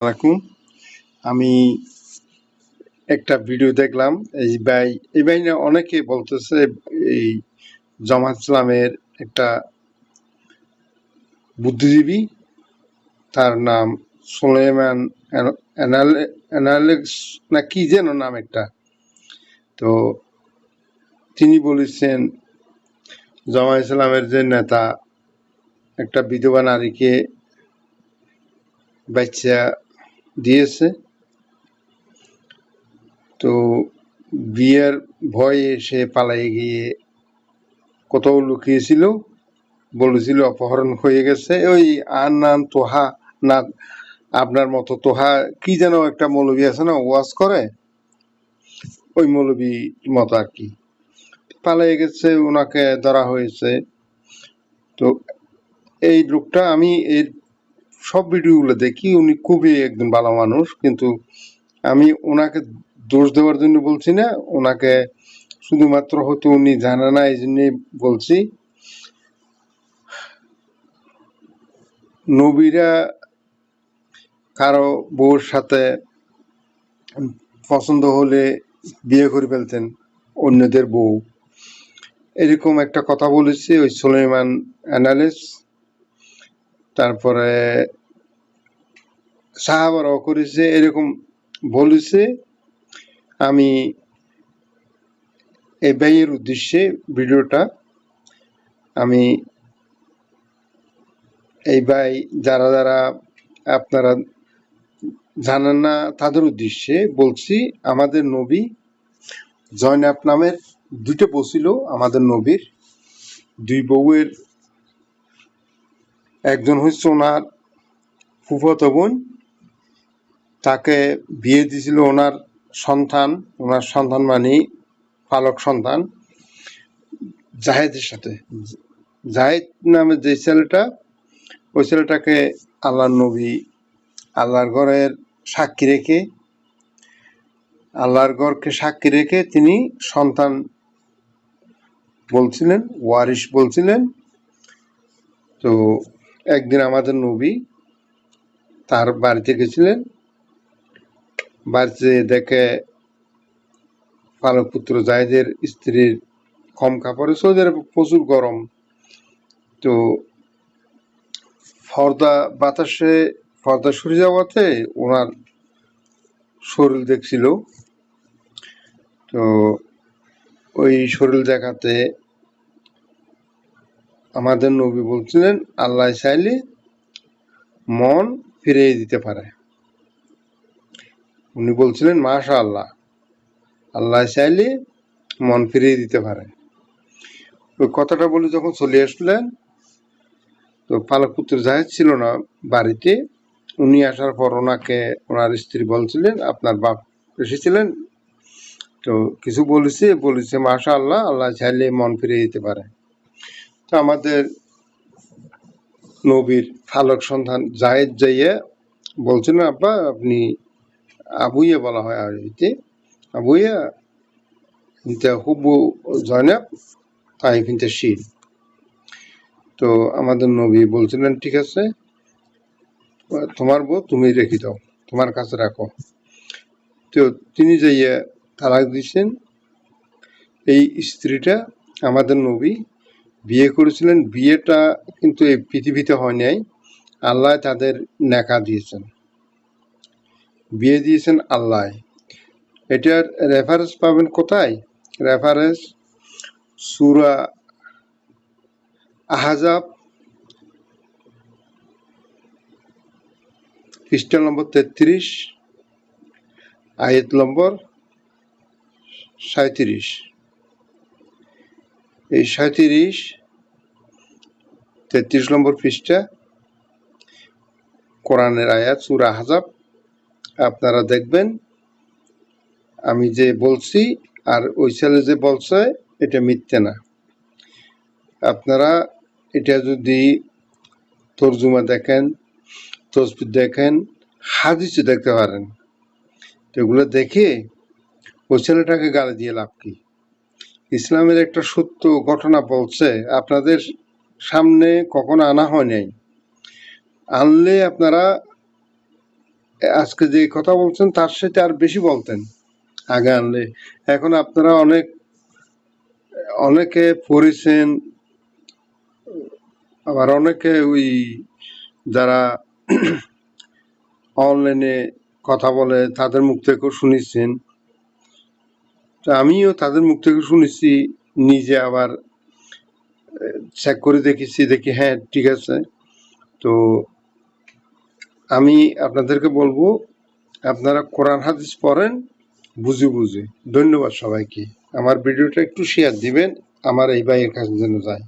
আলাইকুম। আমি একটা ভিডিও দেখলাম। এই ভাই না অনেকে বলতেছে এই জামাত ইসলামের একটা বুদ্ধিজীবী, তার নাম সুলাইমান অ্যানালেক্স না কি যেন নাম একটা। তো তিনি বলেছেন জামাত ইসলামের যে নেতা একটা বিধবা নারীকে বাচ্চা দিয়েছে। তো বিয়ের ভয়ে সে পালিয়ে গিয়ে কোথাও লুকিয়েছিল, বলেছিল অপহরণ হয়ে গেছে। ওই নাম তোহা না, আপনার মতো তোহা কি যেন একটা মৌলবী আছে না, ওয়াজ করে, ওই মৌলবী মতো আর কি। পালিয়ে গেছে, ওনাকে ধরা হয়েছে। তো এই লোকটা, আমি এর সব ভিডিওগুলো দেখি, উনি খুবই একজন ভালো মানুষ, কিন্তু আমি ওনাকে দোষ দেওয়ার জন্য বলছি না, ওনাকে শুধুমাত্র হয়তো উনি জানে না এই জন্যই বলছি। নবীরা কারো বউর সাথে পছন্দ হলে বিয়ে করে ফেলতেন অন্যদের বউ, এরকম একটা কথা বলেছে ওই সুলাইমান অ্যানালিস। তারপরে সাহাবারাও করেছে, এরকম বলেছে। আমি এই ভাইয়ের উদ্দেশ্যে ভিডিওটা, আমি এই ভাই যারা যারা আপনারা জানেন না তাদের উদ্দেশ্যে বলছি। আমাদের নবী জয়নাব নামের দুটো বউ ছিল। আমাদের নবীর দুই বউয়ের একজন হচ্ছে ওনার ফুফাতো বোন, তাকে বিয়ে দিয়েছিল ওনার সন্তান মানে পালক সন্তান জাহেদের সাথে। জাহেদ নামে যে ছেলেটা, ওই ছেলেটাকে আল্লাহর নবী আল্লাহর ঘরকে সাক্ষী রেখে তিনি সন্তান বলছিলেন, ওয়ারিশ বলছিলেন। তো একদিন আমাদের নবী তার বাড়িতে গেছিলেন, বাড়িতে দেখে পালক পুত্র জাহেদের স্ত্রীর কম কাপড়ে, সৌদি আরবে প্রচুর গরম। তো পর্দা সরে যাওয়াতে ওনার শরীর দেখছিল। তো ওই শরীর দেখাতে আমাদের নবী বলছিলেন আল্লাহ চাইলে মন ফিরিয়ে দিতে পারে। উনি বলছিলেন মাশা আল্লাহ, আল্লাহ চাইলে মন ফিরিয়ে দিতে পারে। ওই কথাটা বলে যখন চলে আসলেন, তো পালক পুত্র জাহেদ ছিল না বাড়িতে। উনি আসার পর ওনাকে ওনার স্ত্রী বলছিলেন আপনার বাপ এসেছিলেন, তো কিছু বলেছে মাশা আল্লাহ, আল্লাহ চাইলে মন ফিরিয়ে দিতে পারে। তো আমাদের নবীর ফালক সন্তান জাহেদ যাইয়া বলছিলেন আব্বা আপনি, আবুইয়া বলা হয় আরবিতে, আবুইয়া ইনতা হুব্বু জয়নাব তাই ফিনতে শির। তো আমাদের নবী বলছিলেন ঠিক আছে, তোমার বউ তুমি রেখে দাও, তোমার কাছে রাখো। তো তিনি যাইয়া তালাক দিচ্ছেন। এই স্ত্রীটা আমাদের নবী বিয়ে করেছিলেন। বিয়েটা কিন্তু এই পৃথিবীতে হয় নাই, আল্লাহ তাদের নেকা দিয়েছেন, বিয়ে দিয়েছেন আল্লাহ। এটার রেফারেন্স পাবেন কোথায়? রেফারেন্স সূরা আহজাব পৃষ্ঠা নম্বর 33, আয়াত নম্বর 37। এই 33 নম্বর পৃষ্ঠা কোরআনের আয়াত, সূরা আহজাব। আপনারা দেখবেন আমি যে বলছি আর ওই ছেলে যে বলছে এটা মিথ্যে না। আপনারা এটা যদি তর্জমা দেখেন, তসবির দেখেন, হাদিসে দেখতে পারেন। তো এগুলো দেখে ওই ছেলেটাকে গালি দিয়ে লাভ কি? ইসলামের একটা সত্য ঘটনা বলছে, আপনাদের সামনে কখনো আনা হয় নাই। আনলে আপনারা আজকে যে কথা বলছেন তার সাথে আর বেশি বলতেন আগে আনলে। এখন আপনারা অনেকে পড়েছেন, আবার অনেকে ওই যারা অনলাইনে কথা বলে তাদের মুখ থেকেও শুনেছেন। তো আমিও তাদের মুখ থেকে শুনেছি, নিজে আবার চেক করে দেখেছি, দেখি হ্যাঁ ঠিক আছে। তো আমি আপনাদেরকে বলবো আপনারা কোরআন হাদিস পড়েন বুঝে বুঝে। ধন্যবাদ সবাইকে। আমার ভিডিওটা একটু শেয়ার দিবেন, আমার এই ভাইয়ের কাছে যেন যায়।